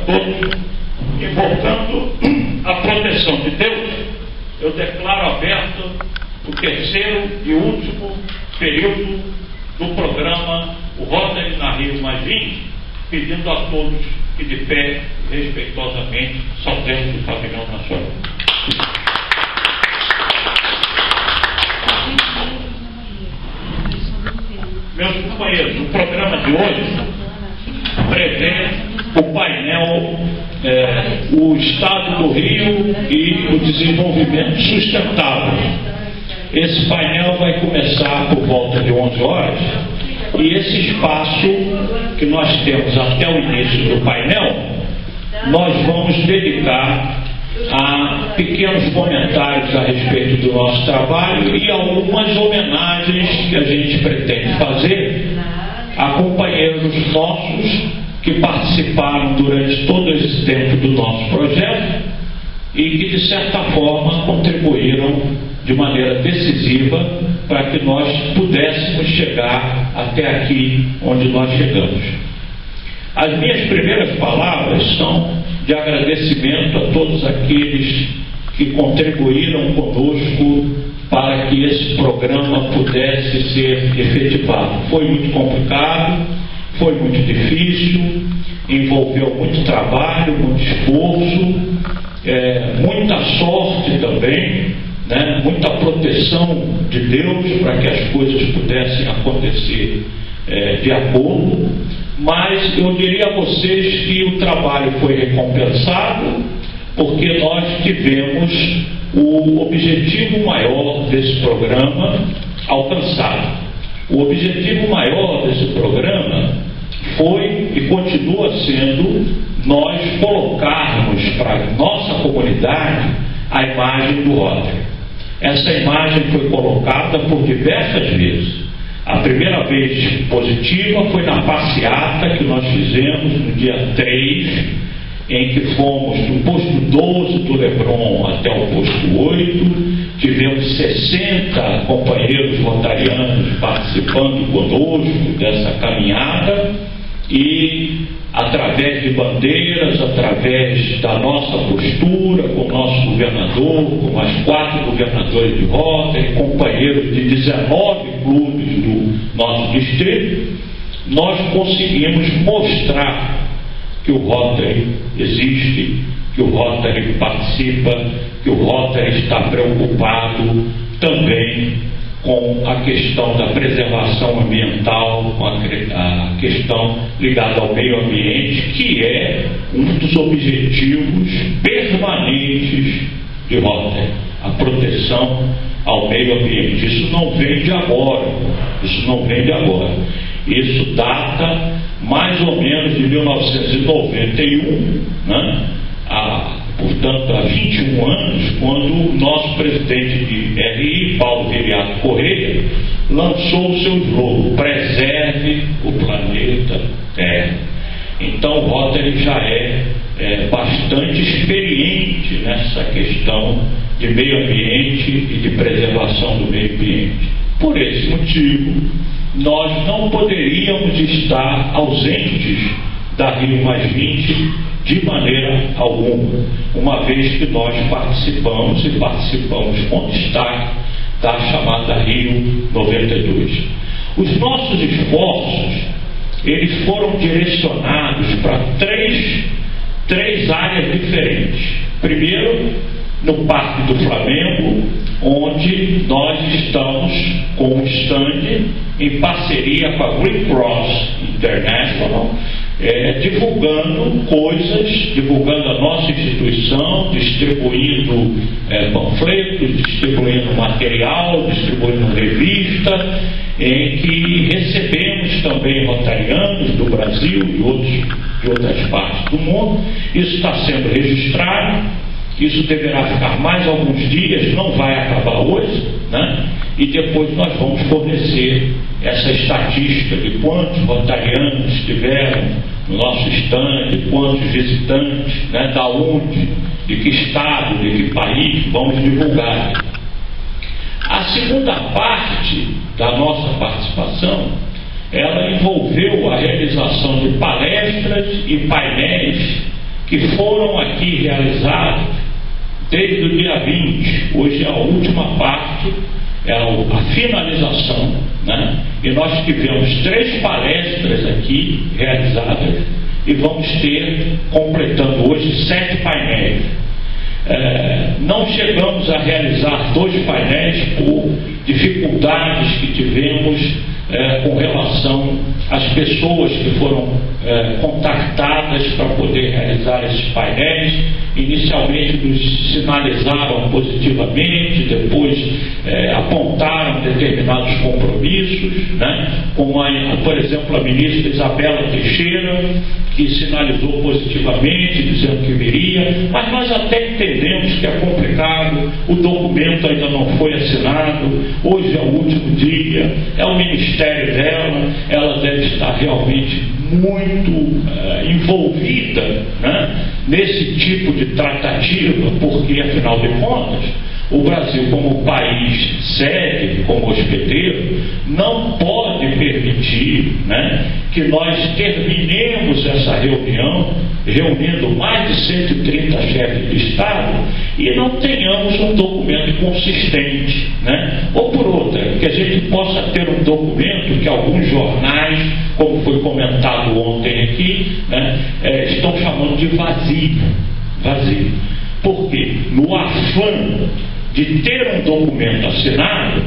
todos, invocando a proteção de Deus, eu declaro aberto o terceiro e último período do programa O Rotary na Rio +20, pedindo a todos que de pé, respeitosamente, saudemos o pavilhão nacional. Meus companheiros, o programa de hoje prevê o painel o Estado do Rio e o desenvolvimento sustentável. Esse painel vai começar por volta de 11 horas e esse espaço que nós temos até o início do painel, nós vamos dedicar a pequenos comentários a respeito do nosso trabalho e algumas homenagens que a gente pretende fazer a companheiros nossos que participaram durante todo esse tempo do nosso projeto e que, de certa forma, contribuíram de maneira decisiva para que nós pudéssemos chegar até aqui onde nós chegamos. As minhas primeiras palavras são de agradecimento a todos aqueles que contribuíram conosco para que esse programa pudesse ser efetivado. Foi muito complicado, foi muito difícil, envolveu muito trabalho, muito esforço, muita sorte também, né? Muita proteção de Deus para que as coisas pudessem acontecer de acordo, mas eu diria a vocês que o trabalho foi recompensado porque nós tivemos o objetivo maior desse programa alcançado. O objetivo maior desse programa foi e continua sendo nós colocarmos para a nossa comunidade a imagem do Rotary. Essa imagem foi colocada por diversas vezes. A primeira vez positiva foi na passeata que nós fizemos no dia 3, em que fomos do posto 12 do Lebron até o posto 8, tivemos 60 companheiros rotarianos participando conosco dessa caminhada e, através de bandeiras, através da nossa postura com o nosso governador, com mais 4 governadores de Rotary, companheiros de 19 clubes do nosso distrito, nós conseguimos mostrar que o Rotary existe, que o Rotary participa, que o Rotary está preocupado também com a questão da preservação ambiental, com a questão ligada ao meio ambiente, que é um dos objetivos permanentes de Rotary, a proteção ao meio ambiente. Isso não vem de agora, isso data mais ou menos de 1991, né? Portanto, há 21 anos, quando o nosso presidente de RI, Paulo Viriato Correia, lançou o seu slogan: preserve o planeta Terra. Então, o Rotary já é bastante experiente nessa questão de meio ambiente e de preservação do meio ambiente. Por esse motivo, nós não poderíamos estar ausentes da Rio +20 de maneira alguma, uma vez que nós participamos com destaque da chamada Rio 92. Os nossos esforços, eles foram direcionados para três áreas diferentes. Primeiro, no Parque do Flamengo, onde nós estamos com um stand em parceria com a Green Cross International, divulgando a nossa instituição, distribuindo panfletos, distribuindo material, distribuindo revista, em que recebemos também rotarianos do Brasil e de outras partes do mundo. Isso está sendo registrado, isso deverá ficar mais alguns dias, não vai acabar hoje, né? E depois nós vamos fornecer essa estatística de quantos rotarianos estiveram no nosso stand, quantos visitantes, né? Da onde, de que estado, de que país, vamos divulgar. A segunda parte da nossa participação, ela envolveu a realização de palestras e painéis que foram aqui realizados desde o dia 20, hoje é a última parte, é a finalização, né? E nós tivemos 3 palestras aqui realizadas e vamos ter, completando hoje, 7 painéis. Não chegamos a realizar 2 painéis por dificuldades que tivemos com relação às pessoas que foram contactadas para poder realizar esses painéis. Inicialmente nos sinalizaram positivamente, depois apontaram determinados compromissos, né? Como por exemplo a ministra Isabela Teixeira, que sinalizou positivamente, dizendo que viria, mas nós até entendemos que é complicado, o documento ainda não foi assinado, hoje é o último dia, é o ministério dela, ela deve estar realmente muito envolvida, né, nesse tipo de tratativa, porque afinal de contas o Brasil, como país sede, como hospedeiro, não pode permitir, né, que nós terminemos essa reunião reunindo mais de 130 chefes de Estado e não tenhamos um documento consistente, né? Ou por outra, que a gente possa ter um documento que alguns jornais, como foi comentado ontem aqui, né, estão chamando de vazio. Por quê? No afã de ter um documento assinado,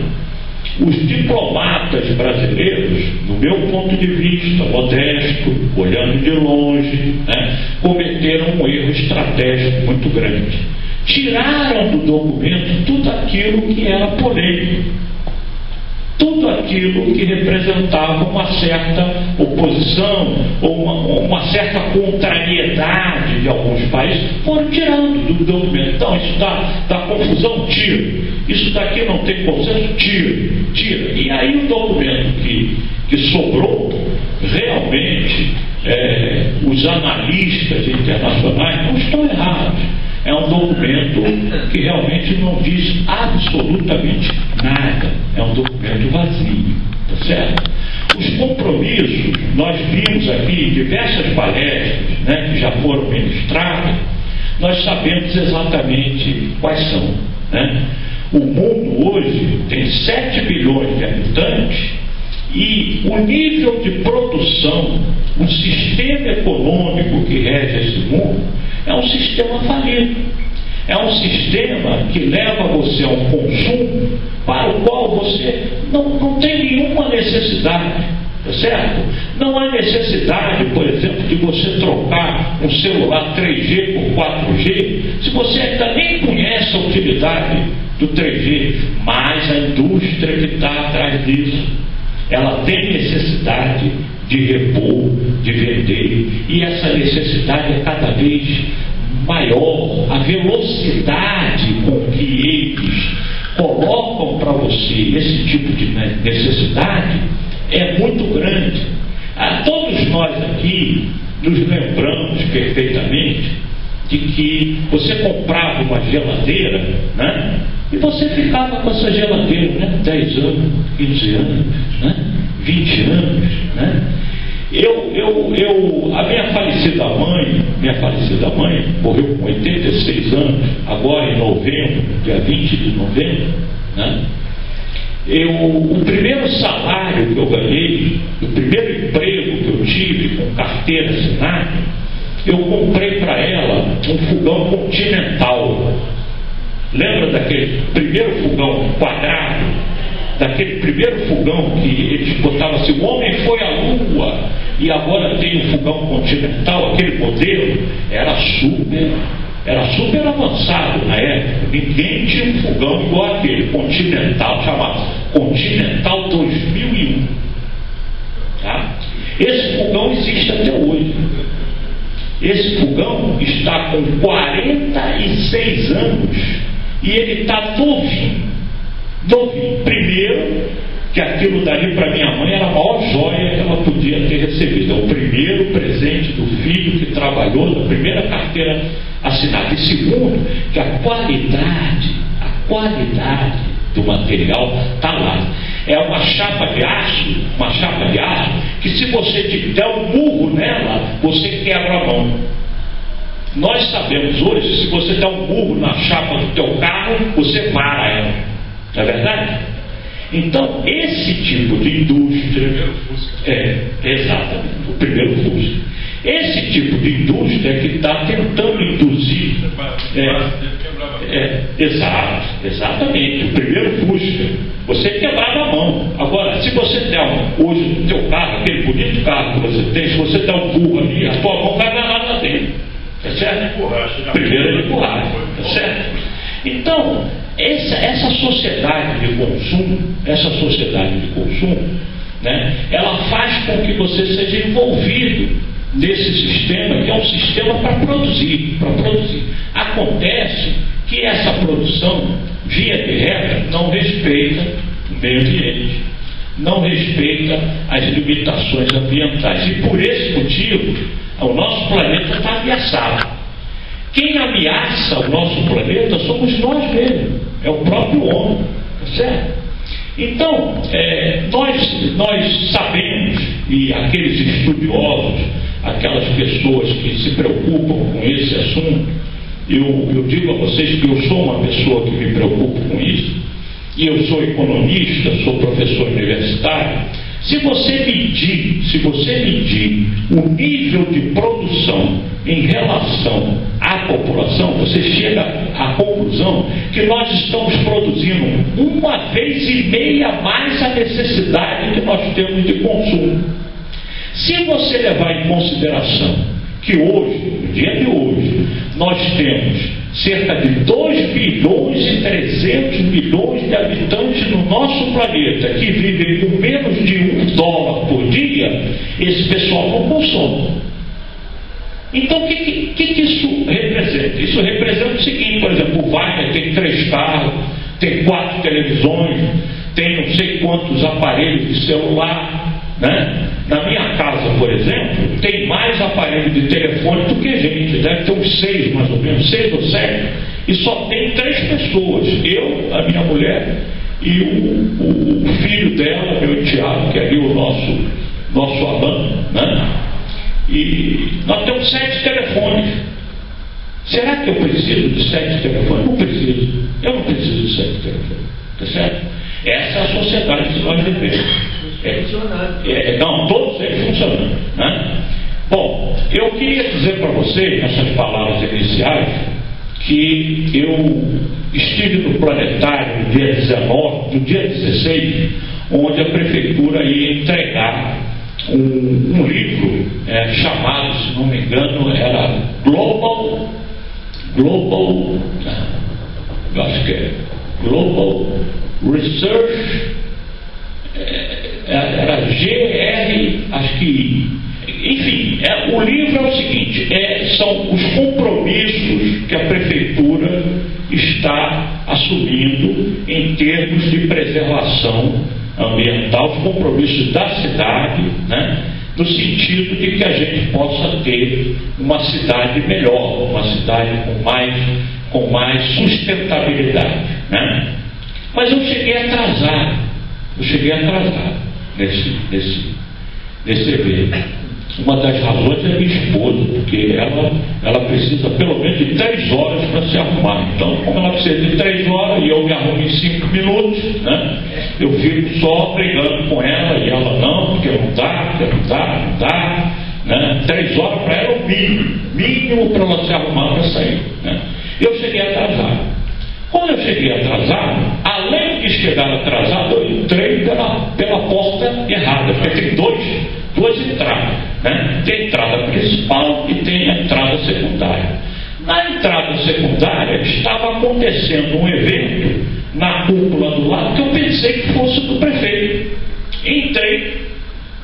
os diplomatas brasileiros, no meu ponto de vista modesto, olhando de longe, né, cometeram um erro estratégico muito grande. Tiraram do documento tudo aquilo que era polêmico, tudo aquilo que representava uma certa oposição ou uma certa contrariedade de alguns países, foram tirando do documento. Então, isso dá confusão, tira. Isso daqui não tem consenso, tira. E aí o documento que sobrou, realmente, os analistas internacionais não estão errados. É um documento que realmente não diz absolutamente nada. É um documento vazio, tá certo? Os compromissos, nós vimos aqui diversas palestras, né, que já foram ministradas, nós sabemos exatamente quais são, né? O mundo hoje tem 7 bilhões de habitantes e o nível de produção, o sistema econômico que rege esse mundo é um sistema falido. É um sistema que leva você a um consumo para o qual você não tem nenhuma necessidade, tá certo? Não há necessidade, por exemplo, de você trocar um celular 3G por 4G, se você ainda nem conhece a utilidade do 3G, mas a indústria que está atrás disso, ela tem necessidade de repor, de vender, e essa necessidade é cada vez maior. A velocidade com que eles colocam para você esse tipo de necessidade é muito grande. Todos nós aqui nos lembramos perfeitamente de que você comprava uma geladeira, né? E você ficava com essa geladeira, né? 10 anos, 15 anos, né? 20 anos, né? A minha falecida mãe morreu com 86 anos, agora em novembro, dia 20 de novembro, né? O primeiro salário que eu ganhei, o primeiro emprego que eu tive com carteira assinada, eu comprei para ela um fogão Continental. Lembra daquele primeiro fogão quadrado? Daquele primeiro fogão que eles botavam assim, o homem foi à lua e agora tem um fogão Continental, aquele modelo era super avançado na época. Ninguém tinha um fogão igual aquele Continental, chamado Continental 2001. Tá? Esse fogão existe até hoje. Esse fogão está com 46 anos e ele está novinho. Primeiro, que aquilo dali para minha mãe era a maior joia que ela podia ter recebido. É o primeiro presente do filho que trabalhou na primeira carteira assinada. E segundo, que a qualidade do material está lá. É uma chapa de aço, que se você te der um murro nela, você quebra a mão. Nós sabemos hoje, se você der um burro na chapa do teu carro, você vara ela. Não é verdade? Então, esse tipo de indústria... exatamente, o primeiro Fusca. Esse tipo de indústria que está tentando induzir... exatamente, o primeiro Fusca. Você quebrava a mão. Agora, se você der hoje no teu carro, aquele bonito carro que você tem, se você der um burro ali, a tua mão vai dar nada dele. Tá certo? Primeiro de borracha, tá certo? Então, essa sociedade de consumo, né, ela faz com que você seja envolvido nesse sistema, que é um sistema para produzir. Acontece que essa produção, via de regra, não respeita o meio ambiente, não respeita as limitações ambientais. E por esse motivo, o nosso planeta está ameaçado. Quem ameaça o nosso planeta somos nós mesmos, é o próprio homem, tá certo? Então, nós sabemos, e aqueles estudiosos, aquelas pessoas que se preocupam com esse assunto, eu digo a vocês que eu sou uma pessoa que me preocupo com isso, e eu sou economista, sou professor universitário. Se você medir o nível de produção em relação à população, você chega à conclusão que nós estamos produzindo 1,5 vezes mais a necessidade que nós temos de consumo. Se você levar em consideração que hoje, no dia de hoje, nós temos cerca de 2 bilhões e 300 milhões de habitantes no nosso planeta que vivem com menos de $1 por dia, esse pessoal não consome. Então, o que isso representa? Isso representa o seguinte, por exemplo, o Wagner tem 3 carros, tem 4 televisões, tem não sei quantos aparelhos de celular, né? Na minha casa, por exemplo, tem mais aparelhos de telefone do que gente, deve ter uns 6 mais ou menos, 6 ou 7, e só tem 3 pessoas, eu, a minha mulher e o filho dela, meu enteado, que é ali o nosso Alan, né? E nós temos 7 telefones. Será que eu preciso de 7 telefones? Não preciso. Eu não preciso de 7 telefones. Tá certo? Essa é a sociedade que nós vivemos. Não, todos eles funcionando, né? Bom, eu queria dizer para vocês, nessas palavras iniciais, que eu estive no planetário no dia 19, no dia 16, onde a prefeitura ia entregar um livro chamado, se não me engano, era Global, eu acho que é Global Research, era GR, acho que, enfim, o livro é o seguinte, são os compromissos que a prefeitura está assumindo em termos de preservação ambiental, os compromissos da cidade, né, no sentido de que a gente possa ter uma cidade melhor, uma cidade com mais sustentabilidade, né? Mas eu cheguei atrasado nesse evento. Uma das razões é minha esposa, porque ela precisa pelo menos de 3 horas para se arrumar. Então, como ela precisa de 3 horas e eu me arrumo em 5 minutos, né, eu fico só brigando com ela e ela não, porque não dá, né? 3 horas para ela é o mínimo para ela se arrumar para sair, né? Eu cheguei atrasado. Quando eu cheguei atrasado, além de chegar atrasado, eu entrei pela porta errada, porque tem duas entradas, né? Tem a entrada principal e tem a entrada secundária. Na entrada secundária estava acontecendo um evento na cúpula do lado que eu pensei que fosse do prefeito. Entrei,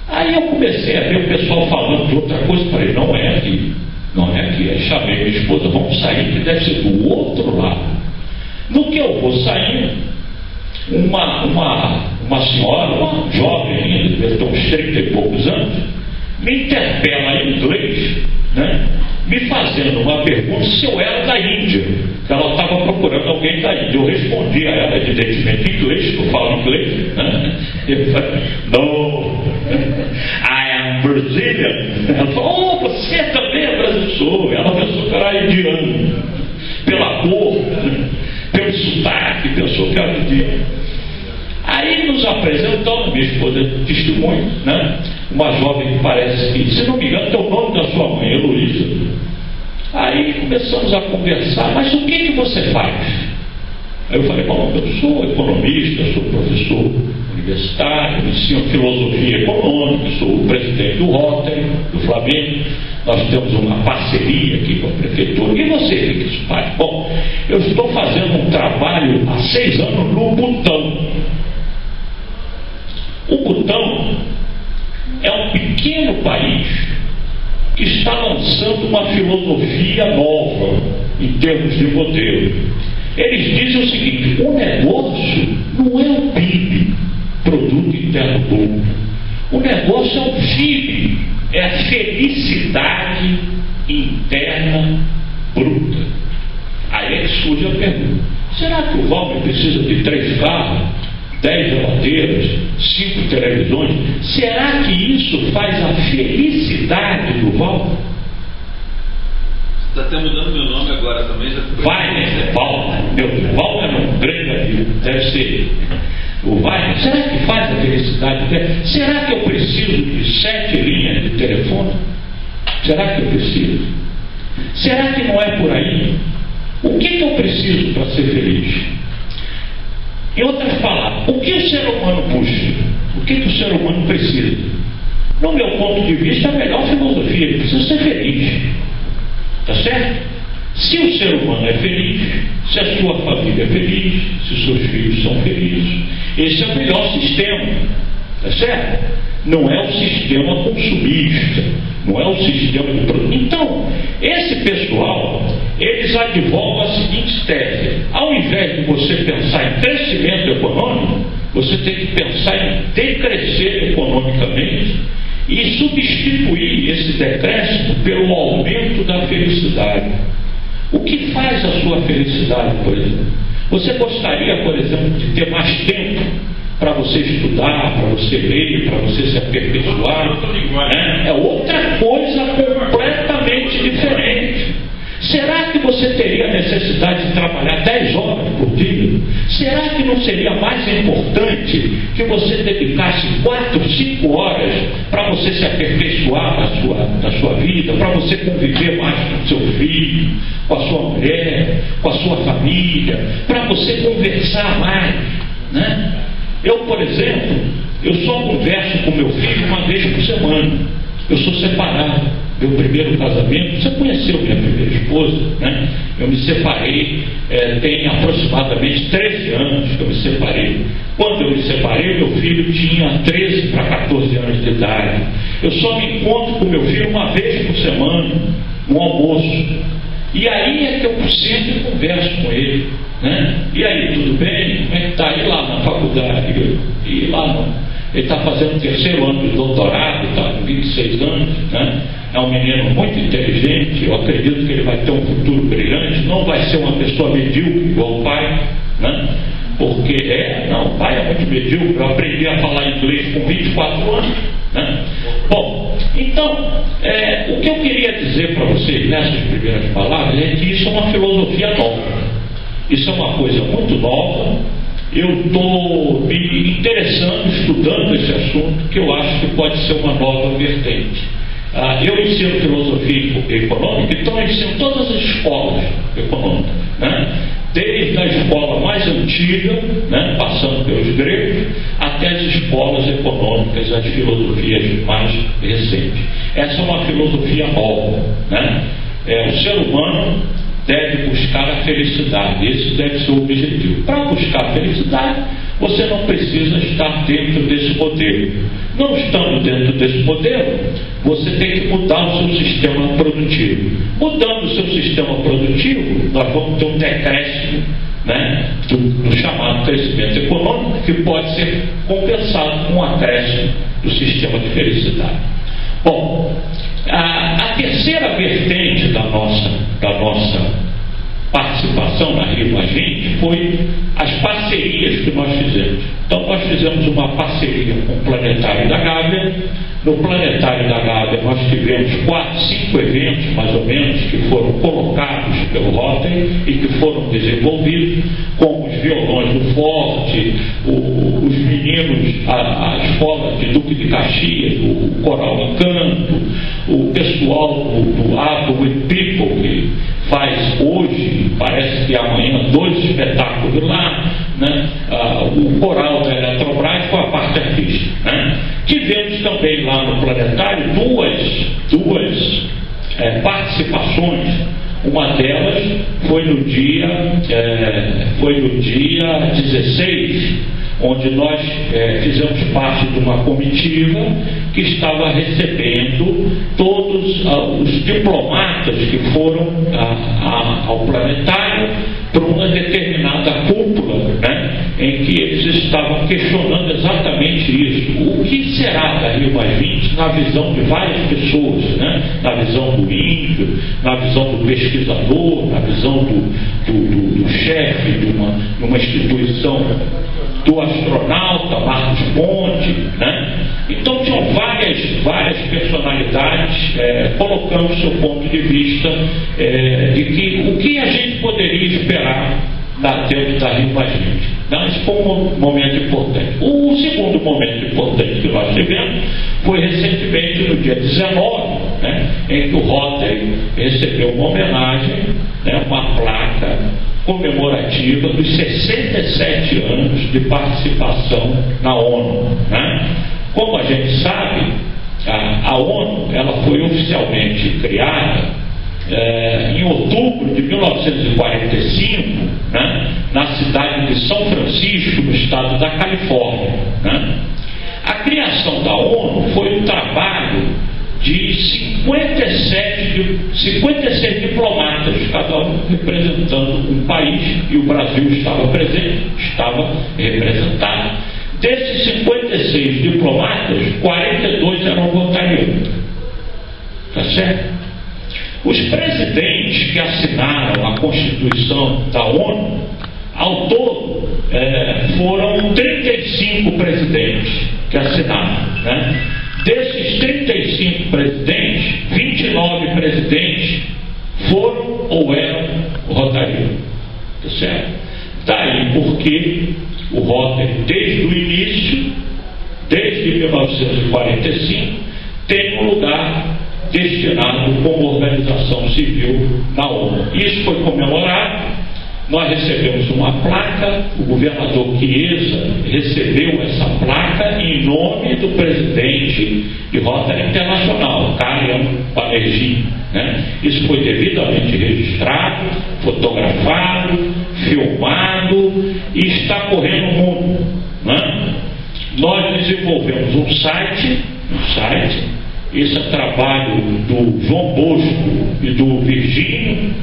aí eu comecei a ver o pessoal falando de outra coisa, falei, não é aqui. Aí chamei minha esposa, vamos sair, que deve ser do outro lado. No que eu vou saindo, uma senhora, uma jovem ainda, deve ter uns 30 e poucos anos, me interpela em inglês, né, me fazendo uma pergunta se eu era da Índia, que ela estava procurando alguém da Índia. Eu respondi a ela, evidentemente, em inglês, que eu falo inglês, né? Eu falei, no, I am Brazilian. Ela falou, oh, você também é brasileiro. Ela pensou que era indiano, pela cor, pelo sotaque, pensou que era indiano. Aí nos apresentamos, minha esposa testemunha, né? Uma jovem que parece que, se não me engano, é o nome da sua mãe, Heloísa. Aí começamos a conversar, mas o que você faz? Aí eu falei, bom, eu sou economista, sou professor universitário, ensino filosofia econômica, sou o presidente do Rotary, do Flamengo, nós temos uma parceria aqui com a prefeitura. E você, o que isso faz? Bom, eu estou fazendo um trabalho há 6 anos no Butão. O Butão é um pequeno país que está lançando uma filosofia nova em termos de modelo. Eles dizem o seguinte: o negócio não é o PIB, Produto Interno Bruto. O negócio é o FIB, é a felicidade interna bruta. Aí é que surge a pergunta: será que o Valmer precisa de 3 carros, 10 geladeiras, 5 televisões? Será que isso faz a felicidade do Valmer? Está até mudando meu nome agora também. Já Wagner, Valmer. Meu Valmer é um grande amigo, deve ser. O Wagner, será que faz a felicidade dele? Será que eu preciso de 7 linhas de telefone? Será que eu preciso? Será que não é por aí? O que eu preciso para ser feliz? Em outras palavras, o que o ser humano busca? O que o ser humano precisa? No meu ponto de vista, a melhor filosofia: ele precisa ser feliz. Tá certo? Se o ser humano é feliz, se a sua família é feliz, se os seus filhos são felizes, esse é o melhor sistema. Tá certo? Não é o sistema consumista, não é o sistema de produto. Então, esse pessoal, eles advogam a seguinte tese: ao invés de você pensar em crescimento econômico, você tem que pensar em decrescer economicamente e substituir esse decréscimo pelo aumento da felicidade. O que faz a sua felicidade, por exemplo? Você gostaria, por exemplo, de ter mais tempo para você estudar, para você ler, para você se aperfeiçoar? Né? É outra coisa completamente diferente. Será que você teria necessidade de trabalhar 10 horas por dia? Será que não seria mais importante que você dedicasse 4, 5 horas para você se aperfeiçoar na sua vida, para você conviver mais com o seu filho, com a sua mulher, com a sua família, para você conversar mais, né? Eu, por exemplo, eu só converso com meu filho uma vez por semana. Eu sou separado. Meu primeiro casamento, você conheceu minha primeira esposa, né? Eu me separei, tem aproximadamente 13 anos que eu me separei. Quando eu me separei, meu filho tinha 13 para 14 anos de idade. Eu só me encontro com meu filho uma vez por semana, no almoço. E aí é que eu sempre converso com ele, né? E aí, tudo bem? Como é que está? E lá na faculdade? E lá não. Ele está fazendo o 3º ano de doutorado, está com 26 anos, né? É um menino muito inteligente, eu acredito que ele vai ter um futuro brilhante, não vai ser uma pessoa medíocre igual o pai, né? Porque o pai é muito medíocre. Eu aprendi a falar inglês com 24 anos, né? Bom, então, o que eu queria dizer para vocês nessas primeiras palavras é que isso é uma filosofia nova, isso é uma coisa muito nova. Eu estou me interessando, estudando esse assunto, que eu acho que pode ser uma nova vertente. Eu ensino filosofia econômica, então eu ensino todas as escolas econômicas, né? Desde a escola mais antiga, né, passando pelos gregos, até as escolas econômicas, as filosofias mais recentes. Essa é uma filosofia nova, né? O ser humano deve buscar a felicidade, esse deve ser o objetivo. Para buscar a felicidade, você não precisa estar dentro desse modelo. Não estando dentro desse modelo, você tem que mudar o seu sistema produtivo. Mudando o seu sistema produtivo, nós vamos ter um decréscimo, né, do chamado crescimento econômico, que pode ser compensado com um acréscimo do sistema de felicidade. Bom, a terceira vertente da nossa participação na Rio a Gente foi as parcerias que nós fizemos. Então nós fizemos uma parceria com o Planetário da Gávea. No Planetário da Gávea nós tivemos 4, 5 eventos, mais ou menos, que foram colocados pelo Rotary e que foram desenvolvidos, como os violões do Forte, os meninos, a escola de Duque de Caxias, o Coral Encanto, o pessoal do Apple with People, que faz hoje, parece que amanhã, 2 espetáculos lá, né? O coral da Eletrobras com a parte artística, né? Tivemos também lá no Planetário duas participações. Uma delas foi no dia 16, onde nós fizemos parte de uma comitiva que estava recebendo todos os diplomatas que foram ao Planetário para uma determinada cúpula, né, em que eles estavam questionando exatamente isso. O que será da Rio+20 na visão de várias pessoas, né? Na visão do índio, na visão do pesquisador, na visão do chefe de uma instituição, do astronauta Marcos Ponte, né? Então tinham várias personalidades colocando seu ponto de vista de que o que a gente poderia esperar dentro da Rio+20. Então, esse foi um momento importante. O segundo momento importante que nós tivemos foi recentemente no dia 19, né, em que o Rotary recebeu uma homenagem, né, uma placa comemorativa dos 67 anos de participação na ONU, né? Como a gente sabe, a ONU ela foi oficialmente criada em outubro de 1945, né, na cidade de São Francisco, no estado da Califórnia, né? A criação da ONU foi um trabalho de 56 diplomatas, cada um representando um país, e o Brasil estava representado. Desses 56 diplomatas, 42 eram rotarianos. Tá certo? Os presidentes que assinaram a Constituição da ONU, ao todo, foram 35 presidentes que assinaram, né? Desses 35 presidentes, 29 presidentes foram ou eram rotarianos. Tá certo? Daí porque o Rotary, desde o início, desde 1945, tem um lugar destinado como organização civil na ONU. Isso foi comemorado. Nós recebemos uma placa, o governador Chiesa recebeu essa placa em nome do presidente de Rotary Internacional, Karian Banerjee, né? Isso foi devidamente registrado, fotografado, filmado e está correndo o mundo, né? Nós desenvolvemos um site, esse é trabalho do João Bosco e do Virgínio,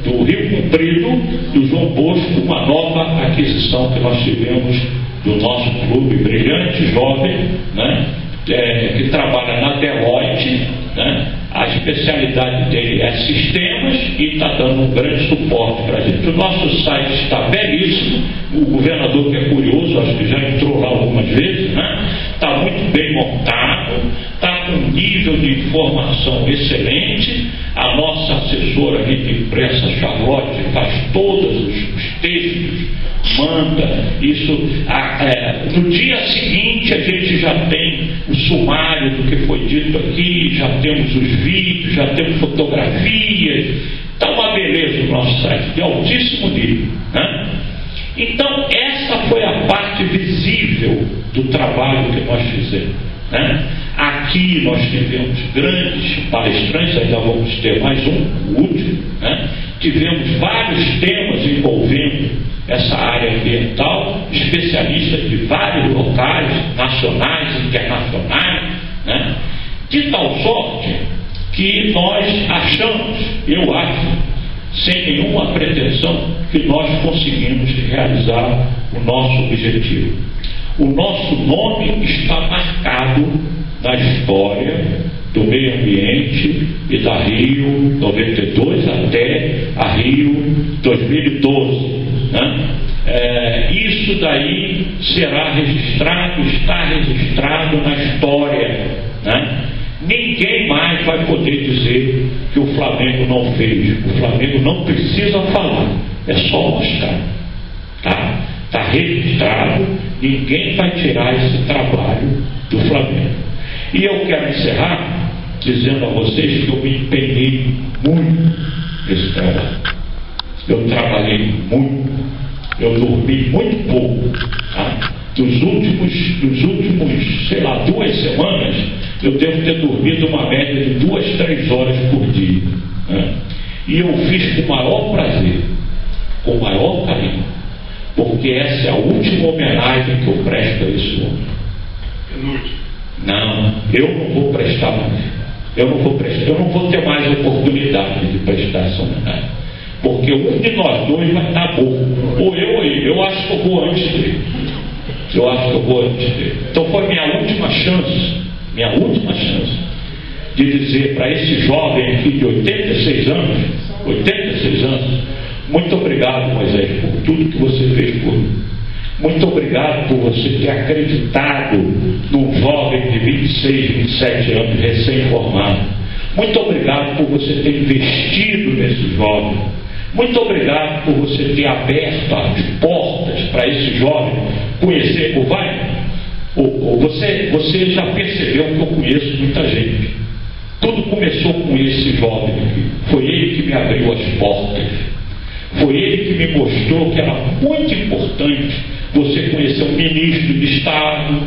do Rio Comprido, do João Bosco, uma nova aquisição que nós tivemos do nosso clube brilhante, jovem, né, que trabalha na Deloitte, né? A especialidade dele é sistemas e está dando um grande suporte para a gente. O nosso site está belíssimo, o governador, que é curioso, acho que já entrou lá algumas vezes, né? Está muito bem montado, está com um nível de informação excelente. A nossa assessora aqui de imprensa, Charlotte, faz todos os textos, manda isso. No dia seguinte a gente já tem o sumário do que foi dito aqui, já temos os vídeos, já temos fotografias. Está uma beleza o nosso site, de altíssimo nível, né? Então essa foi a parte visível do trabalho que nós fizemos, né? Aqui nós tivemos grandes palestrantes, ainda vamos ter mais um, o último, né? Tivemos vários temas envolvendo essa área ambiental, especialistas de vários locais, nacionais e internacionais, né? De tal sorte que nós achamos, eu acho, sem nenhuma pretensão, que nós conseguimos realizar o nosso objetivo. O nosso nome está marcado na história do meio ambiente e da Rio 92 até a Rio 2012, né? Isso daí será registrado, está registrado na história, né? ninguém mais vai poder dizer que o Flamengo não fez. O Flamengo não precisa falar, é só mostrar. Está registrado, ninguém vai tirar esse trabalho do Flamengo. E eu quero encerrar dizendo a vocês que eu me empenhei muito nesse trabalho. Eu trabalhei muito, eu dormi muito pouco. Dos últimos, sei lá, 2 semanas, eu devo ter dormido uma média de 2, 3 horas por dia. E eu fiz com o maior prazer, com o maior carinho, porque essa é a última homenagem que eu presto a esse homem. Não, eu não vou prestar mais. Eu não vou ter mais oportunidade de prestar essa homenagem. Porque um de nós dois vai estar bom. Ou eu ou ele. Eu acho que eu vou antes dele. Então foi minha última chance de dizer para esse jovem aqui de 86 anos, muito obrigado, Moisés, por tudo que você fez por mim. Muito obrigado por você ter acreditado num jovem de 26, 27 anos, recém-formado. Muito obrigado por você ter investido nesse jovem. Muito obrigado por você ter aberto as portas para esse jovem conhecer o Vai. Você já percebeu que eu conheço muita gente. Tudo começou com esse jovem aqui. Foi ele que me abriu as portas. Foi ele que me mostrou que era muito importante você conhecer um ministro de Estado,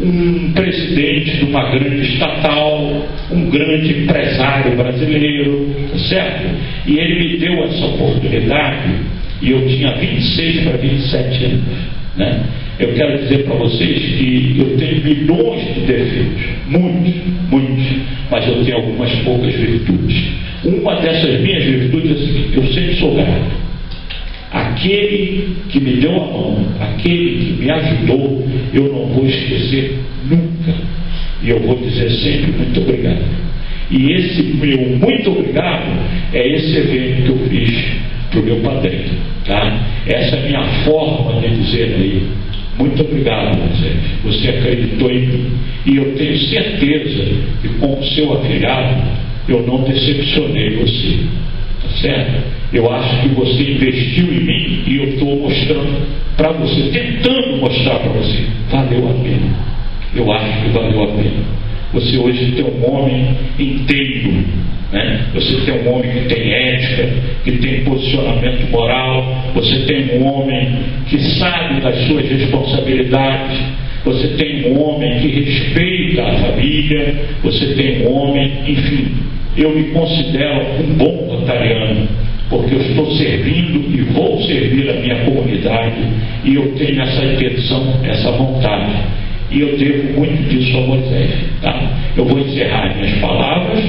um presidente de uma grande estatal, um grande empresário brasileiro, certo? E ele me deu essa oportunidade e eu tinha 26 para 27 anos, né? Eu quero dizer para vocês que eu tenho milhões de defeitos, muitos, mas eu tenho algumas poucas virtudes. Uma dessas minhas virtudes é a seguinte: eu sempre sou grato. Aquele que me deu a mão, aquele que me ajudou, eu não vou esquecer nunca. E eu vou dizer sempre muito obrigado. E esse meu muito obrigado é esse evento que eu fiz para o meu padrinho, tá? Essa é a minha forma de dizer aí: muito obrigado, Moisés. Você acreditou em mim. E eu tenho certeza que, como seu afilhado, eu não decepcionei você. Tá certo? Eu acho que você investiu em mim e eu estou mostrando para você, tentando mostrar para você, valeu a pena. Eu acho que valeu a pena. Você hoje tem um homem inteiro, né? Você tem um homem que tem ética, que tem posicionamento moral, você tem um homem que sabe das suas responsabilidades, você tem um homem que respeita a família, você tem um homem, enfim. Eu me considero um bom rotariano, porque eu estou servindo e vou servir a minha comunidade, e eu tenho essa intenção, essa vontade, e eu devo muito disso a Moisés, tá? Eu vou encerrar minhas palavras,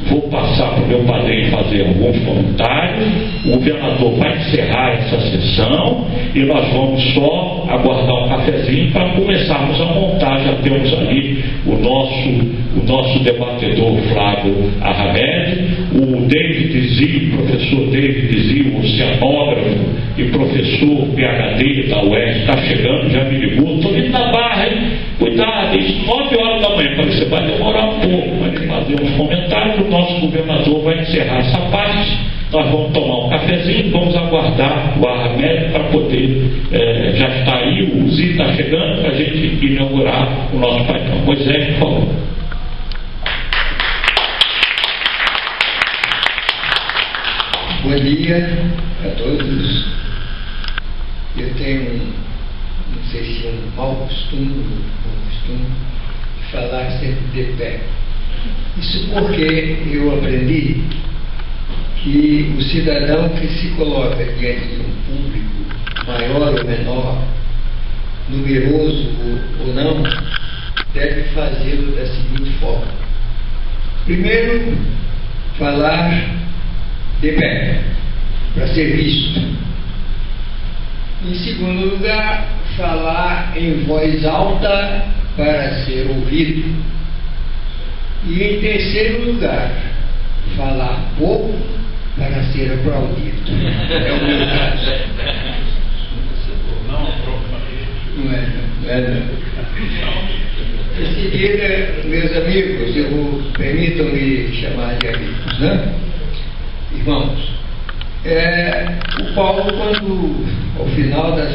vou passar para o meu padrinho fazer alguns comentários, o governador vai encerrar essa sessão e nós vamos só aguardar um cafezinho para começarmos a montar. Já temos ali o nosso debatedor Flávio Arramed, o David Zio, professor David Zio, oceanógrafo e professor PhD da UES, está chegando, já me ligou, estou indo na Barra, hein? Cuidado, isso 9 horas da manhã, falei, você vai demorar um pouco, vai fazer uns comentários, o nosso governador vai encerrar essa parte, nós vamos tomar um cafezinho, vamos aguardar o Arramed para poder, já está aí, o Zio está chegando para a gente inaugurar o nosso painel. Moisés, por favor. Bom dia a todos. Eu tenho, não sei se é um mau costume, de falar sempre de pé. Isso porque eu aprendi que o cidadão que se coloca diante de um público, maior ou menor, numeroso ou não, deve fazê-lo da seguinte forma: primeiro, falar de pé, para ser visto. Em segundo lugar, falar em voz alta para ser ouvido. E em terceiro lugar, falar pouco para ser aplaudido. É o meu caso. Não é? Não é não. Em seguida, meus amigos, permitam-me chamar de amigos, né? Irmãos, o Paulo, quando, ao final de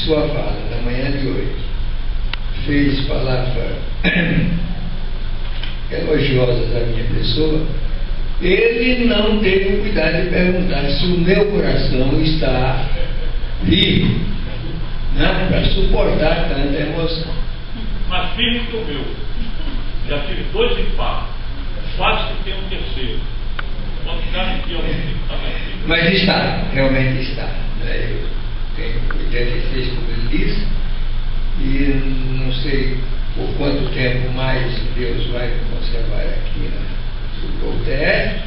sua fala, na manhã de hoje, fez palavras elogiosas à minha pessoa, ele não teve o cuidado de perguntar se o meu coração está vivo, né, para suportar tanta emoção. Mas firme que o meu. Já tive 2 infartos. Quase que tem um terceiro. Quando ficar aqui, eu vou estar mais firme. Mas está, realmente está. Eu tenho 86, como ele disse, e não sei por quanto tempo mais Deus vai me conservar aqui na UTS,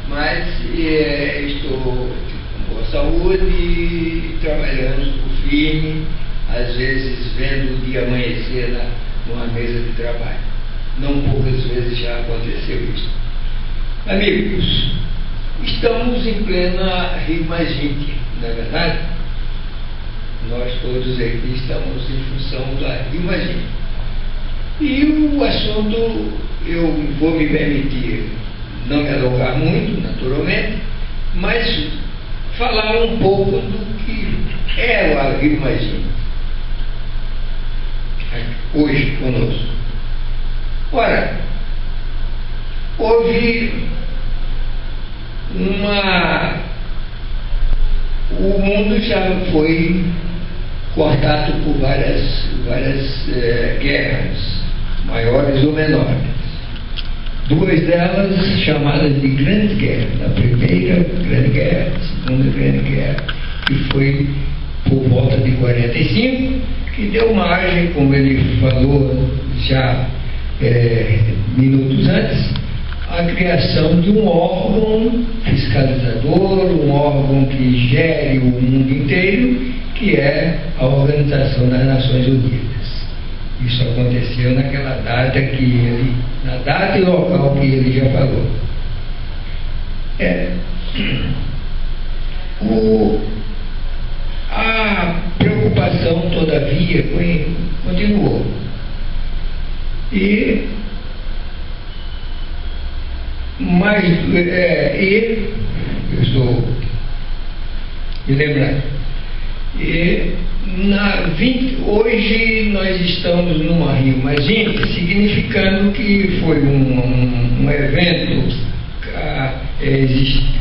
mas estou com boa saúde e trabalhando firme, às vezes vendo o dia amanhecer numa mesa de trabalho. Não poucas vezes já aconteceu isso. Amigos, estamos em plena Rio+20, não é verdade? Nós todos aqui estamos em função da Rio+20. E o assunto, eu vou me permitir não me alongar muito, naturalmente, mas falar um pouco do que é o Rio+20 hoje conosco. Ora, houve o mundo já foi cortado por várias guerras, maiores ou menores. 2 delas chamadas de grandes guerras. A primeira grande guerra, a segunda grande guerra, que foi por volta de 45, que deu margem, como ele falou já minutos antes, a criação de um órgão fiscalizador, um órgão que gere o mundo inteiro, que é a Organização das Nações Unidas. Isso aconteceu naquela data na data e local que ele já falou. A preocupação, todavia, continuou. Eu estou me lembrando. Hoje nós estamos numa Rio+20, significando que foi um evento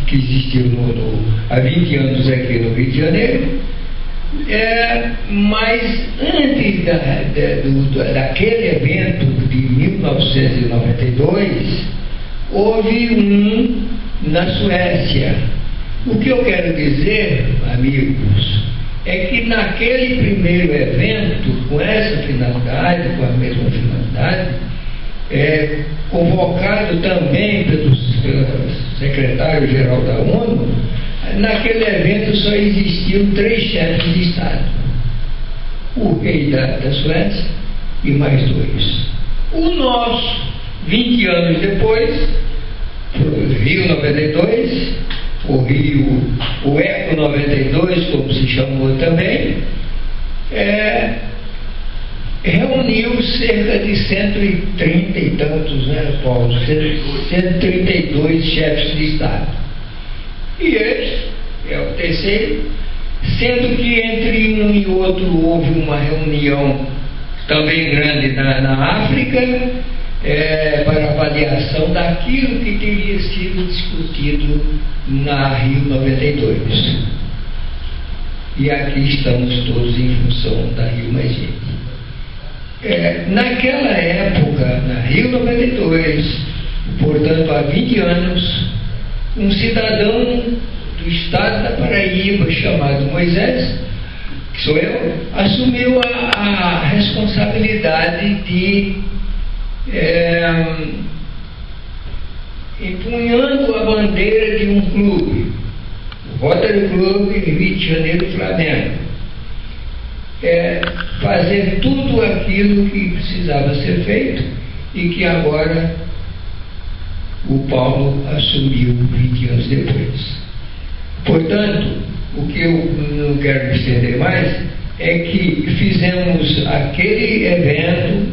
que existiu há 20 anos aqui no Rio de Janeiro, mas antes daquele evento de 1992, houve um na Suécia. O que eu quero dizer, amigos, é que naquele primeiro evento, com essa finalidade, com a mesma finalidade, convocado também pelo secretário-geral da ONU, naquele evento só existiam 3 chefes de Estado: o rei da Suécia e mais 2. O nosso, 20 anos depois, Rio 92, o Eco 92, como se chamou também, reuniu cerca de 130 e tantos, né, Paulo? 132 chefes de Estado. E esse é o terceiro, sendo que entre um e outro houve uma reunião também grande na África, para avaliação daquilo que teria sido discutido na Rio 92. E aqui estamos todos em função da Rio+20. Naquela época, na Rio 92, portanto há 20 anos, um cidadão do estado da Paraíba, chamado Moisés, que sou eu, assumiu a responsabilidade de, empunhando a bandeira de um clube, o Rotary Club Rio de Janeiro Flamengo, fazer tudo aquilo que precisava ser feito e que agora o Paulo assumiu 20 anos depois. Portanto, o que eu não quero me estender mais é que fizemos aquele evento,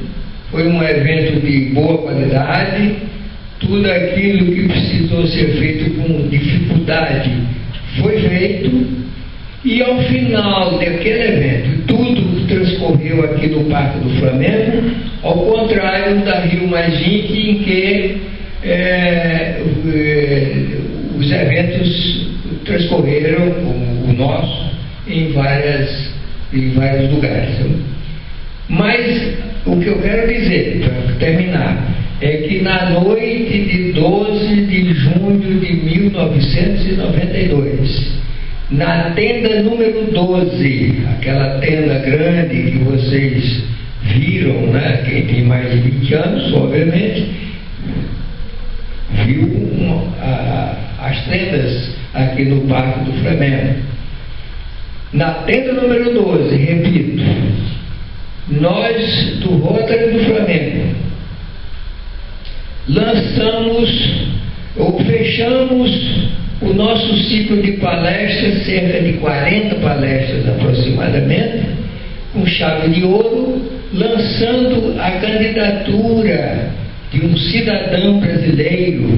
foi um evento de boa qualidade, tudo aquilo que precisou ser feito com dificuldade foi feito, e ao final daquele evento, tudo transcorreu aqui no Parque do Flamengo, ao contrário da Rio Mais 20, em que os eventos transcorreram, como o nosso, em vários lugares. Mas o que eu quero dizer, para terminar, é que na noite de 12 de junho de 1992, na tenda número 12, aquela tenda grande que vocês viram, né? Quem tem mais de 20 anos, obviamente, viu as tendas aqui no Parque do Flamengo. Na tenda número 12, repito, nós do Rotary do Flamengo fechamos o nosso ciclo de palestras, cerca de 40 palestras aproximadamente, com chave de ouro, lançando a candidatura de um cidadão brasileiro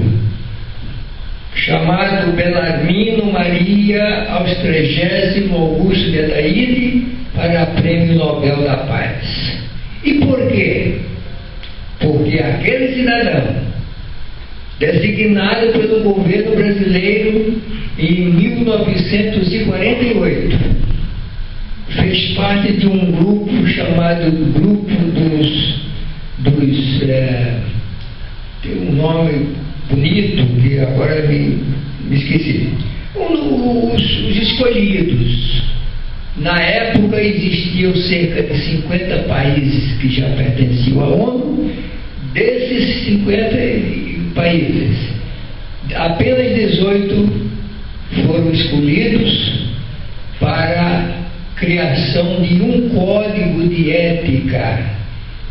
chamado Belarmino Maria Austrégésimo Augusto de Ataíde para Prêmio Nobel da Paz. E por quê? Porque aquele cidadão, designado pelo governo brasileiro em 1948, fez parte de um grupo chamado Grupo tem um nome bonito que agora me esqueci. Os escolhidos. Na época existiam cerca de 50 países que já pertenciam à ONU. Desses 50 países, apenas 18 foram escolhidos para a criação de um código de ética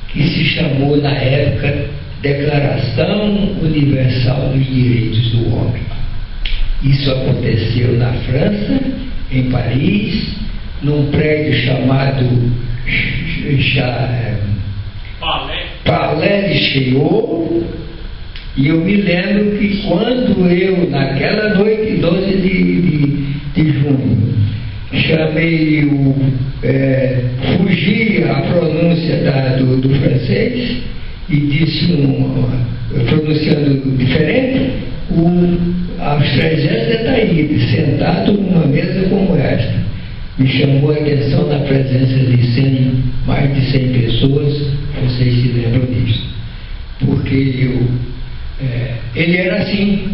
que se chamou na época Declaração Universal dos Direitos do Homem. Isso aconteceu na França, em Paris, num prédio chamado Palais de Chaillot. E eu me lembro que quando eu, naquela noite, 12 de junho, chamei fugi a pronúncia do francês e disse, pronunciando diferente, o Austrégésimo de Ataíde, sentado numa mesa como esta, me chamou a atenção na presença de mais de 100 pessoas, vocês se lembram disso, porque ele era assim,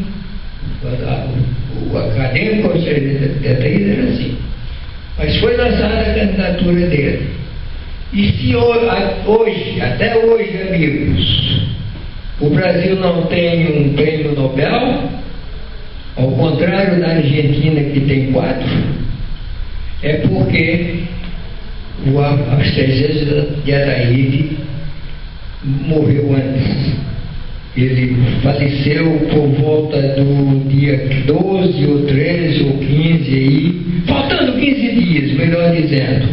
o acadêmico Austrégésimo de Ataíde era assim, mas foi lançada a candidatura dele. E se hoje, até hoje, amigos, o Brasil não tem um prêmio Nobel, ao contrário da Argentina que tem 4, é porque o Austrégésimo de Ataíde morreu antes. Ele faleceu por volta do dia 12 ou 13 ou 15 aí, faltando 15 dias, melhor dizendo,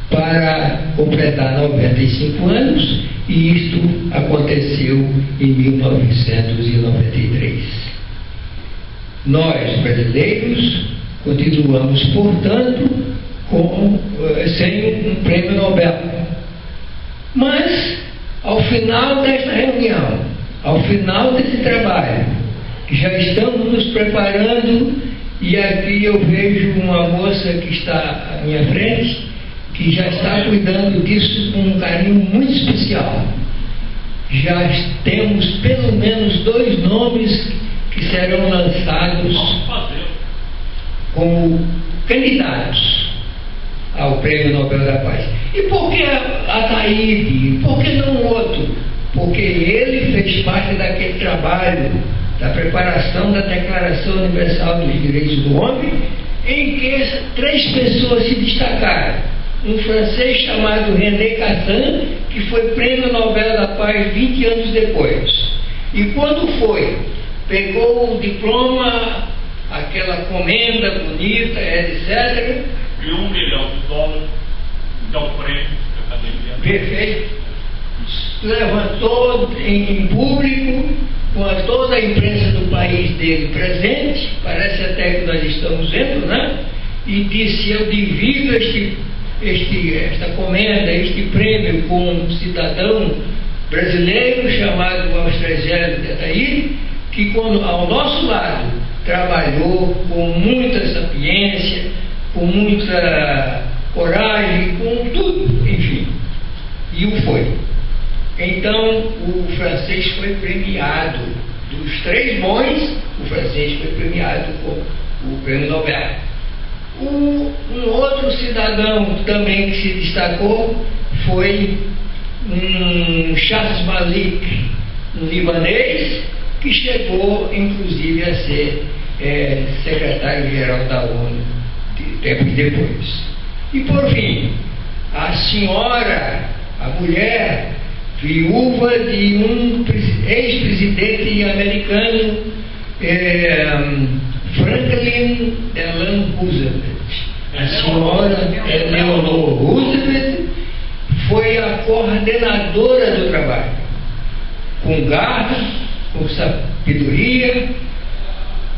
para completar 95 anos, e isto aconteceu em 1993. Nós, brasileiros, continuamos, portanto, sem um prêmio Nobel. Mas, ao final desta reunião, ao final desse trabalho, já estamos nos preparando, e aqui eu vejo uma moça que está à minha frente, que já está cuidando disso com um carinho muito especial. Já temos pelo menos 2 nomes que serão lançados como candidatos ao Prêmio Nobel da Paz. E por que Ataíde? Por que não outro? Porque ele fez parte daquele trabalho da preparação da Declaração Universal dos Direitos do Homem, em que 3 pessoas se destacaram. Um francês chamado René Cassin, que foi Prêmio Nobel da Paz 20 anos depois. E quando foi, pegou o diploma aquela comenda bonita, etc. E $1 milhão então prêmio da academia. Perfeito. Levantou em público, com toda a imprensa do país dele presente, parece até que nós estamos vendo, né? E disse: eu divido esta comenda, este prêmio com um cidadão brasileiro chamado Austrégélio de Ataíde, que ao nosso lado trabalhou com muita sapiência, com muita coragem, com tudo, enfim, e o foi. Então o francês foi premiado. Dos 3 bons, o francês foi premiado com o prêmio Nobel. Um outro cidadão também que se destacou foi um Charles Malik, um libanês, que chegou inclusive a ser secretário-geral da ONU tempos depois. E por fim, a senhora, a mulher viúva de um ex-presidente americano, Franklin Delano Roosevelt. A senhora Eleanor Roosevelt foi a coordenadora do trabalho, com garra, com sabedoria,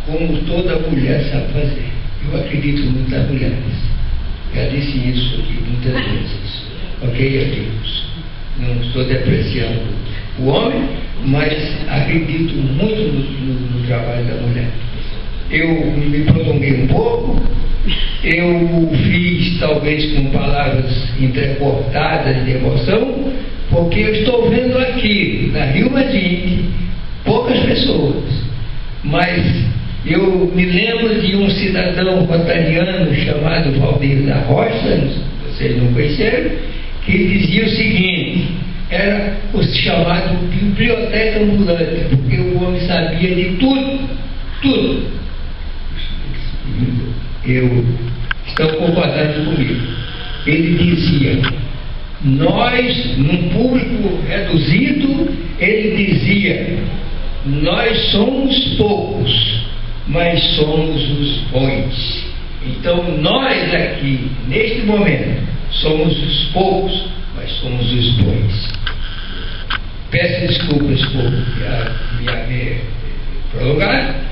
como toda mulher sabe fazer. Eu acredito muito nas mulheres. Já disse isso aqui muitas vezes. Ok, amigos? Não estou depreciando o homem, mas acredito muito no trabalho da mulher. Eu me prolonguei um pouco, eu fiz talvez com palavras entrecortadas de emoção, porque eu estou vendo aqui na Rio Madrid poucas pessoas, mas eu me lembro de um cidadão rotariano chamado Valdir da Rocha, vocês não conheceram, que dizia o seguinte: era o chamado biblioteca ambulante, porque o homem sabia de tudo, tudo. Estão concordando comigo. Ele dizia, nós, num público reduzido, ele dizia: nós somos poucos, mas somos os bons. Então nós aqui, neste momento, somos os poucos, mas somos os bons. Peço desculpas por me prolongar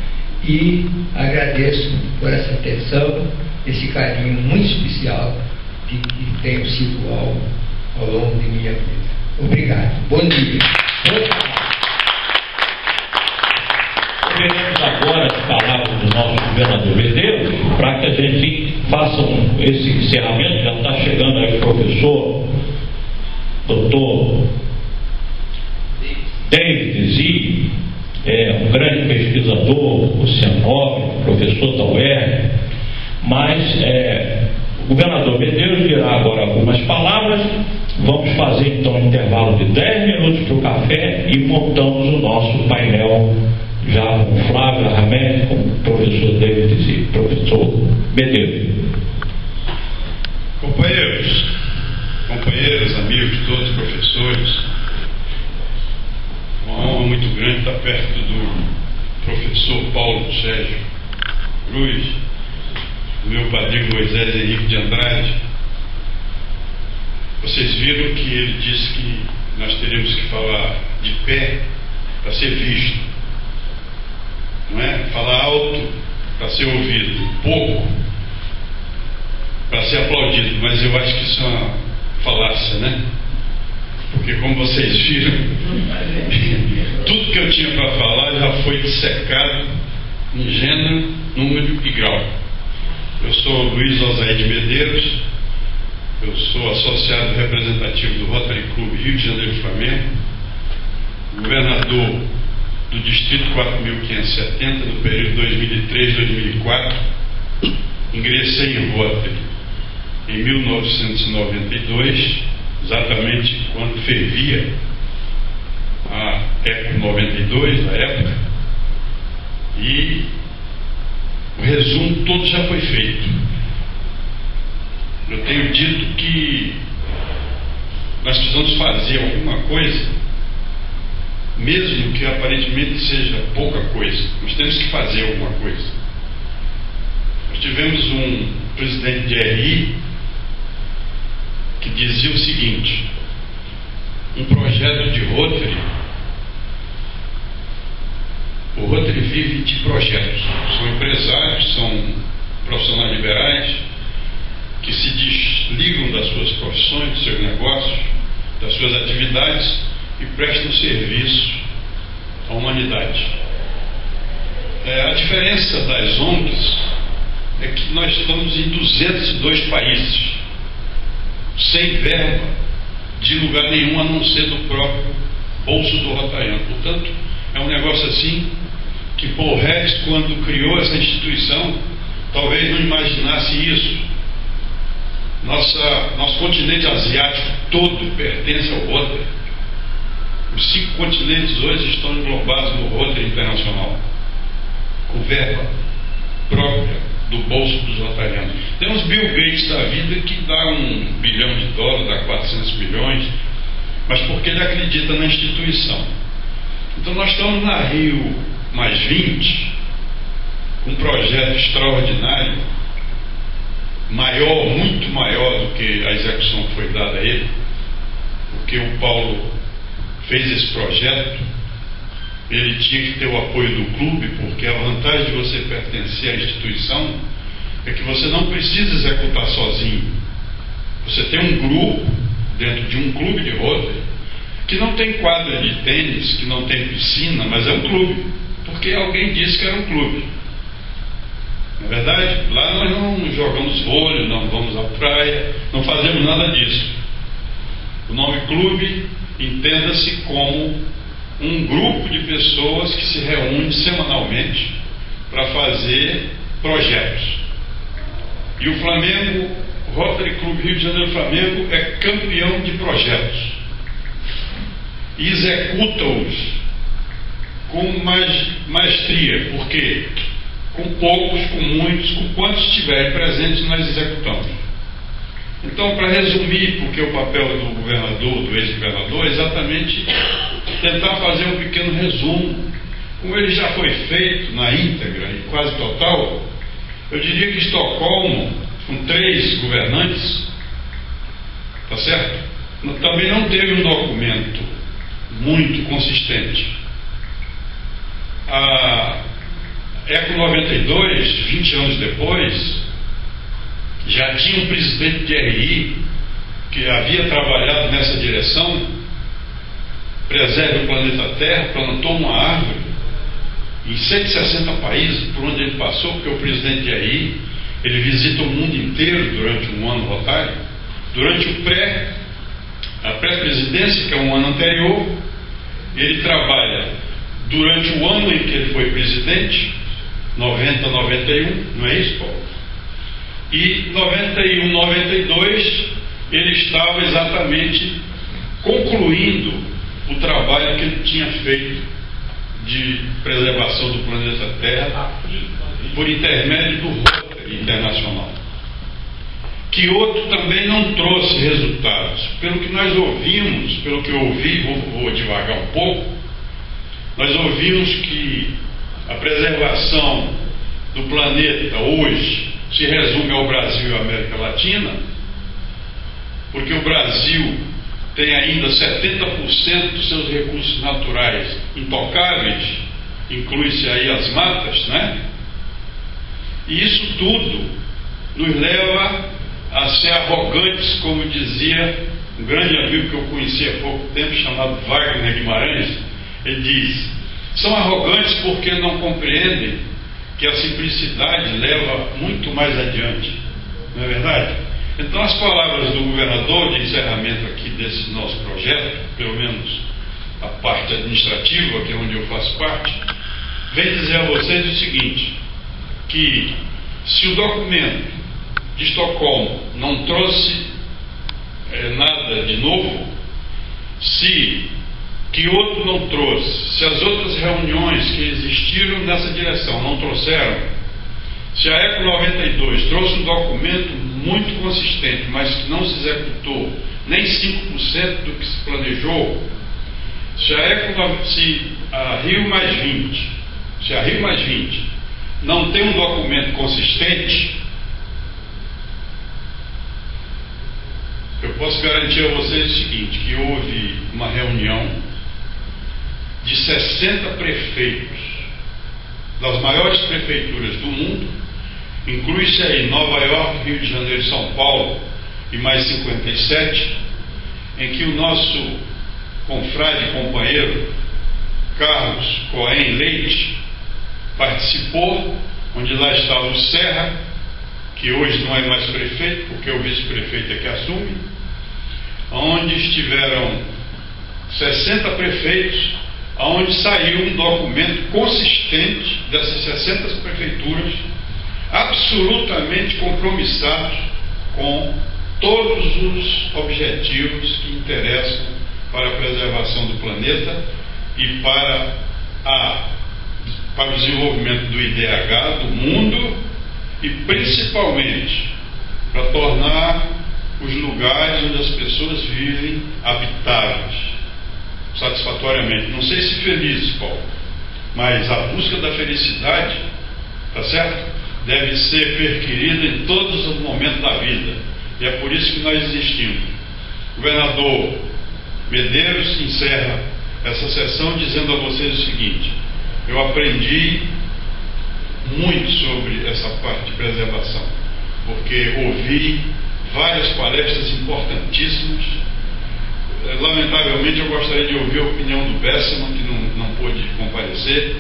e agradeço por essa atenção, esse carinho muito especial que tenho sido ao longo de minha vida. Obrigado. Bom dia. Veremos agora as palavras do nosso governador Medeiros, para que a gente faça esse encerramento. Já está chegando aí o professor doutor David Zee, um grande pesquisador, oceanógrafo, professor da UERJ, mas o governador Medeiros dirá agora algumas palavras. Vamos fazer então um intervalo de 10 minutos para o café e montamos o nosso painel já com Flávio Armé, com o professor David Zee, professor Medeiros. Companheiras, amigos, todos professores, uma honra muito grande estar perto do professor Paulo Sérgio Cruz, do meu padrinho Moisés Henrique de Andrade. Vocês viram que ele disse que nós teríamos que falar de pé para ser visto, não é? Falar alto para ser ouvido, pouco para ser aplaudido, mas eu acho que isso é uma falácia, né? Porque como vocês viram, tudo que eu tinha para falar já foi dissecado em gênero, número e grau. Eu sou Luiz Osaíde Medeiros, eu sou associado representativo do Rotary Club Rio de Janeiro Flamengo, governador do Distrito 4570 no período 2003-2004, ingressei em Rotary em 1992, exatamente quando fervia a ECO 92, na época, e o resumo todo já foi feito. Eu tenho dito que nós precisamos fazer alguma coisa, mesmo que aparentemente seja pouca coisa. Nós temos que fazer alguma coisa. Nós tivemos um presidente de RI que dizia o seguinte: um projeto de Rotary, o Rotary vive de projetos. São empresários, são profissionais liberais que se desligam das suas profissões, dos seus negócios, das suas atividades e prestam serviço à humanidade. A diferença das ONGs é que nós estamos em 202 países, sem verba de lugar nenhum a não ser do próprio bolso do rotariano. Portanto, é um negócio assim que Paul Harris, quando criou essa instituição, talvez não imaginasse isso. Nosso continente asiático todo pertence ao Rotary. Os 5 continentes hoje estão englobados no Rotary Internacional, com verba própria do bolso dos rotarianos. Tem uns Bill Gates da vida que dá $1 bilhão, dá 400 milhões, mas porque ele acredita na instituição. Então nós estamos na Rio +20, um projeto extraordinário, maior, muito maior do que a execução que foi dada a ele, porque o Paulo fez esse projeto, ele tinha que ter o apoio do clube, porque a vantagem de você pertencer à instituição é que você não precisa executar sozinho. Você tem um grupo dentro de um clube de Rotary que não tem quadra de tênis, que não tem piscina, mas é um clube, porque alguém disse que era um clube. Não é verdade? Lá nós não jogamos vôlei, não vamos à praia, não fazemos nada disso. O nome clube, entenda-se como um grupo de pessoas que se reúne semanalmente para fazer projetos. E o Flamengo, o Rotary Clube Rio de Janeiro Flamengo, é campeão de projetos e executa-os com maestria, porque com poucos, com muitos, com quantos estiverem presentes nós executamos. Então, para resumir, porque o papel do governador, do ex-governador, é exatamente tentar fazer um pequeno resumo. Como ele já foi feito na íntegra e quase total, eu diria que Estocolmo, com 3 governantes, tá certo? Também não teve um documento muito consistente. A Eco 92, 20 anos depois, já tinha um presidente de RI que havia trabalhado nessa direção. Preserve o planeta Terra, plantou uma árvore em 160 países por onde ele passou, porque o presidente de RI, ele visita o mundo inteiro durante um ano rotário. Durante a pré-presidência, que é um ano anterior, ele trabalha durante o ano em que ele foi presidente, 90, 91, não é isso, Paulo? E 91, 92, ele estava exatamente concluindo o trabalho que ele tinha feito de preservação do planeta Terra por intermédio do Rotary Internacional. Kyoto também não trouxe resultados. Pelo que nós ouvimos, pelo que eu ouvi, vou devagar um pouco, nós ouvimos que a preservação do planeta hoje se resume ao Brasil e à América Latina, porque o Brasil tem ainda 70% dos seus recursos naturais intocáveis, inclui-se aí as matas, né? E isso tudo nos leva a ser arrogantes, como dizia um grande amigo que eu conheci há pouco tempo, chamado Wagner Guimarães. Ele diz: são arrogantes porque não compreendem que a simplicidade leva muito mais adiante. Não é verdade? Então, as palavras do governador de encerramento aqui desse nosso projeto, pelo menos a parte administrativa, que é onde eu faço parte, vem dizer a vocês o seguinte: que se o documento de Estocolmo não trouxe nada de novo, se Kyoto não trouxe, se as outras reuniões que existiram nessa direção não trouxeram, se a Eco 92 trouxe um documento muito consistente, mas que não se executou nem 5% do que se planejou, se a Rio +20 não tem um documento consistente, eu posso garantir a vocês o seguinte, que houve uma reunião de 60 prefeitos das maiores prefeituras do mundo, inclui-se aí Nova York, Rio de Janeiro e São Paulo, e mais 57, em que o nosso confrade e companheiro Carlos Cohen Leite participou, onde lá estava o Serra, que hoje não é mais prefeito, porque o vice-prefeito é que assume, onde estiveram 60 prefeitos, onde saiu um documento consistente dessas 60 prefeituras, absolutamente compromissados com todos os objetivos que interessam para a preservação do planeta e para o desenvolvimento do IDH do mundo e principalmente para tornar os lugares onde as pessoas vivem habitáveis satisfatoriamente. Não sei se felizes, Paulo, mas a busca da felicidade, tá certo? Deve ser perquirida em todos os momentos da vida, e é por isso que nós existimos. O governador Medeiros encerra essa sessão dizendo a vocês o seguinte: eu aprendi muito sobre essa parte de preservação, porque ouvi várias palestras importantíssimas. Lamentavelmente eu gostaria de ouvir a opinião do Bessman, que não pôde comparecer.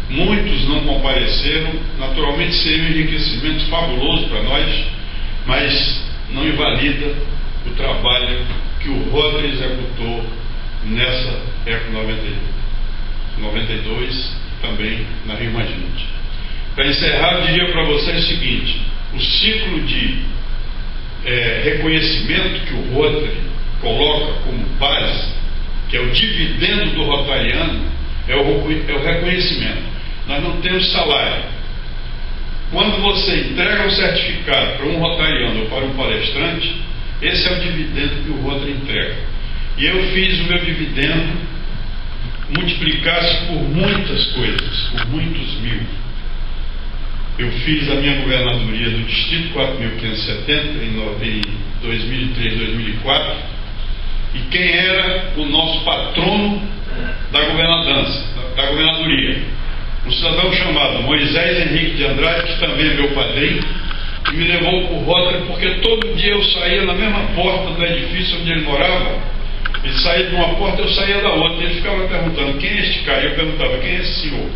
Muitos não compareceram. Naturalmente seria um enriquecimento fabuloso para nós, mas não invalida o trabalho que o Rotary executou nessa Eco 92, também na Rio Mais 20. Para encerrar, eu diria para vocês o seguinte: o ciclo de reconhecimento que o Rotary coloca como base, que é o dividendo do rotariano, é o reconhecimento. Nós não temos salário. Quando você entrega um certificado para um rotariano ou para um palestrante, esse é o dividendo que o Rotary entrega. E eu fiz o meu dividendo multiplicar-se por muitas coisas, por muitos mil. Eu fiz a minha governadoria do Distrito 4.570 em 2003, 2004, e quem era o nosso patrono da governadoria? Um cidadão chamado Moisés Henrique de Andrade, que também é meu padrinho, que me levou para o Rotary, porque todo dia eu saía na mesma porta do edifício onde ele morava. Ele saía de uma porta, eu saía da outra. Ele ficava perguntando: quem é este cara? Eu perguntava: quem é esse senhor?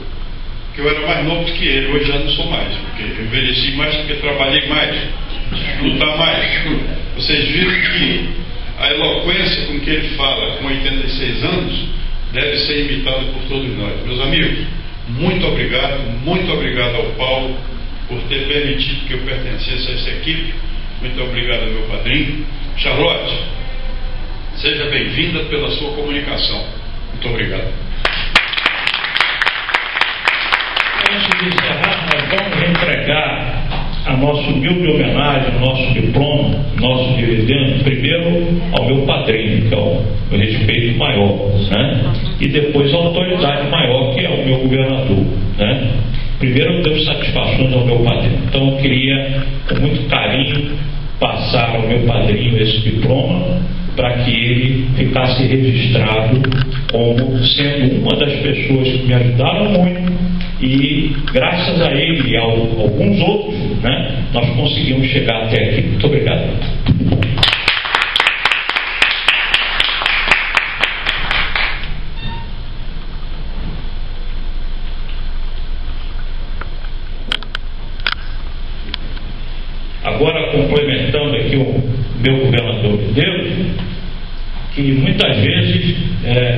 Que eu era mais novo do que ele. Hoje já não sou mais, porque eu envelheci mais, porque trabalhei mais, lutar mais. Vocês viram que a eloquência com que ele fala com 86 anos deve ser imitada por todos nós. Meus amigos, muito obrigado ao Paulo por ter permitido que eu pertencesse a essa equipe. Muito obrigado ao meu padrinho. Charlotte, seja bem-vinda pela sua comunicação. Muito obrigado. Antes de encerrar, nós vamos entregar a nossa humilde homenagem, o nosso diploma, nosso dividendo, primeiro ao meu padrinho, que é o respeito maior, né? E depois a autoridade maior, que é o meu governador, né? Primeiro eu devo satisfações ao meu padrinho. Então eu queria, com muito carinho, passar ao meu padrinho esse diploma, para que ele ficasse registrado como sendo uma das pessoas que me ajudaram muito, e graças a ele e a alguns outros, né, nós conseguimos chegar até aqui. Muito obrigado. Agora, complementando aqui o meu governador Medeiros, que muitas vezes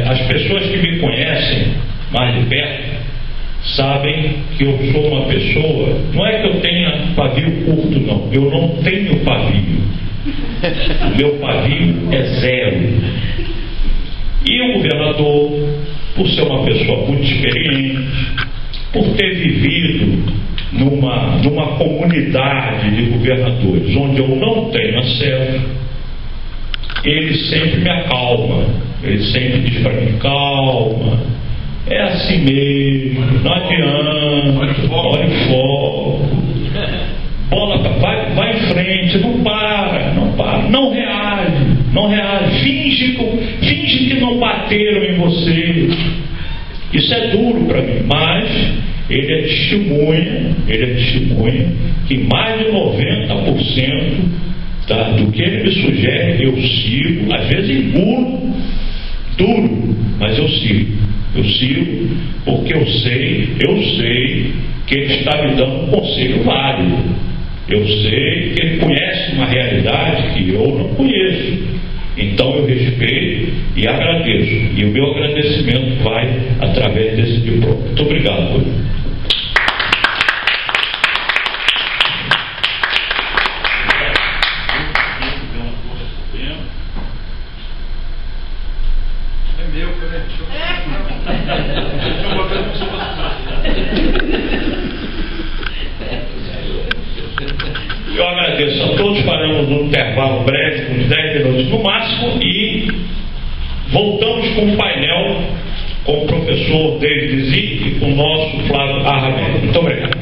as pessoas que me conhecem mais de perto sabem que eu sou uma pessoa, não é que eu tenha pavio curto, não, eu não tenho pavio, o meu pavio é zero. E o governador, por ser uma pessoa muito experiente, por ter vivido numa comunidade de governadores onde eu não tenho acesso, ele sempre me acalma, ele sempre diz para mim: calma, É assim mesmo, não adianta, olha o foco. Bola, vai em frente, não para, não reage, finge que não bateram em você. Isso é duro para mim, mas ele é testemunha que mais de 90% do que ele me sugere eu sigo, às vezes engulo, duro, mas eu sigo porque eu sei que ele está me dando um conselho válido. Eu sei que ele conhece uma realidade que eu não conheço. Então eu respeito e agradeço. E o meu agradecimento vai através desse diploma. Muito obrigado, Rui. Eu agradeço a todos, paramos um intervalo breve, uns 10 minutos no máximo, e voltamos com o painel com o professor David Zick e com o nosso Flávio Arramento. Muito obrigado.